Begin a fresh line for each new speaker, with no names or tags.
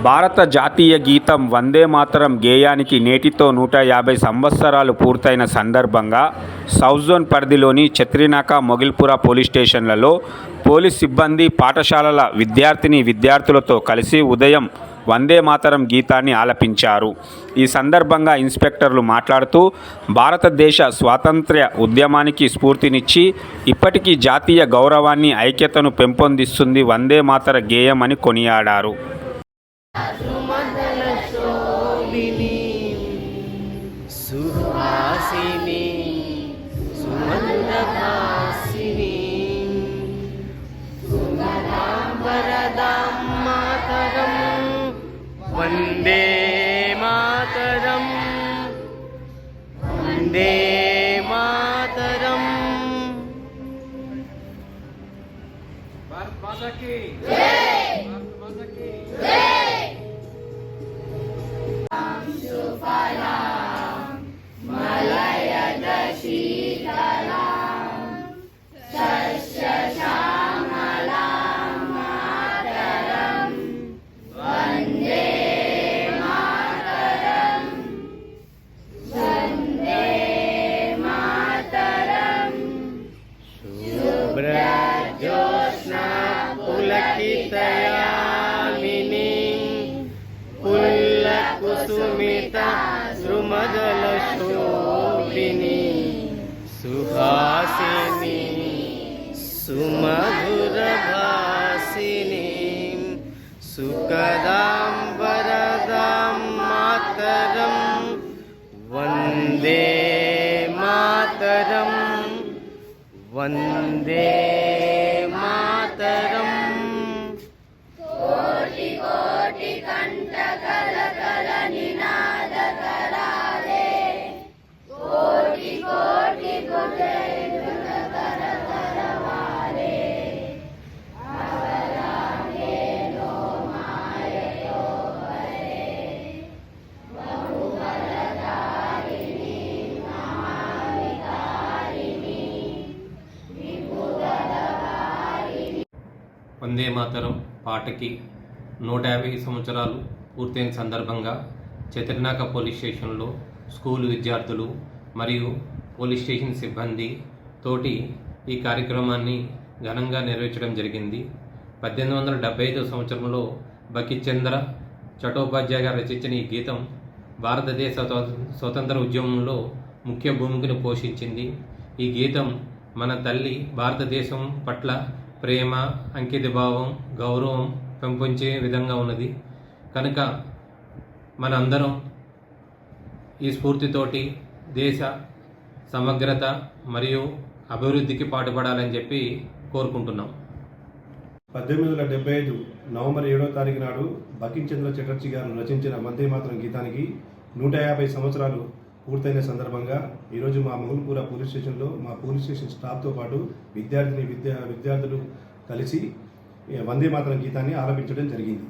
భారత జాతీయ గీతం వందే మాతరం గేయానికి నేటితో 150 సంవత్సరాలు పూర్తయిన సందర్భంగా సౌత్ జోన్ పరిధిలోని ఛత్రినాక, మొగిల్పుర పోలీస్ స్టేషన్లలో పోలీస్ సిబ్బంది పాఠశాలల విద్యార్థులతో కలిసి ఉదయం వందే మాతరం గీతాన్ని ఆలపించారు. ఈ సందర్భంగా ఇన్స్పెక్టర్లు మాట్లాడుతూ భారతదేశ స్వాతంత్ర్య ఉద్యమానికి స్ఫూర్తినిచ్చి ఇప్పటికీ జాతీయ గౌరవాన్ని, ఐక్యతను పెంపొందిస్తుంది వందే మాతర గేయం అని కొనియాడారు.
వందే మాతరం, వందే మాతరం. భారత్ మాతా కీ జై, భారత్ మాతా కీ జై. సుఫలాం మలయజ శీతలాం సస్యశ్యామలాం మాతరం వందే జ్యోత్స్నా పులకితయామినీ పుల్లకుసుమిత ద్రుమదలశోభినీ సుహాసినీ సుమధురభాసినీ సుఖదాం వరదాం మాతరం వందే మాతరం, వందే మాతరం. కోటి కోటి కంఠ కల కల నినాద కరాలే, కోటి కోటి గుజేంద్ర కర కరవాలే. అవరాగేలో మాయతో వరే బహుబలధారిణి నమామితారిణి.
వందే మాతరం పాటకి 150 సంవత్సరాలు పూర్తయిన సందర్భంగా ఛత్రినాక పోలీస్ స్టేషన్లో స్కూలు విద్యార్థులు మరియు పోలీస్ స్టేషన్ సిబ్బంది తోటి ఈ కార్యక్రమాన్ని ఘనంగా నిర్వహించడం జరిగింది. 1875 సంవత్సరంలో బకిచంద్ర చటోపాధ్యాయ గారు రచించిన ఈ గీతం భారతదేశ స్వతంత్ర ఉద్యమంలో ముఖ్య భూమికను పోషించింది. ఈ గీతం మన తల్లి భారతదేశం పట్ల ప్రేమ, అంకితభావం, గౌరవం పెంపొంచే విధంగా ఉన్నది. కనుక మనందరం ఈ స్ఫూర్తితోటి దేశ సమగ్రత మరియు అభివృద్ధికి పాటుపడాలని చెప్పి కోరుకుంటున్నాం.
1875 నవంబర్ 7వ తారీఖు నాడు బకించంద్ర చటర్జీ గారు రచించిన వందే మాతరం గీతానికి 150 సంవత్సరాలు పూర్తయిన సందర్భంగా ఈరోజు మా మొగిల్పుర పోలీస్ స్టేషన్లో మా పోలీస్ స్టేషన్ స్టాఫ్తో పాటు విద్యార్థులు కలిసి వందే మాతరం గీతాన్ని ఆలపించడం జరిగింది.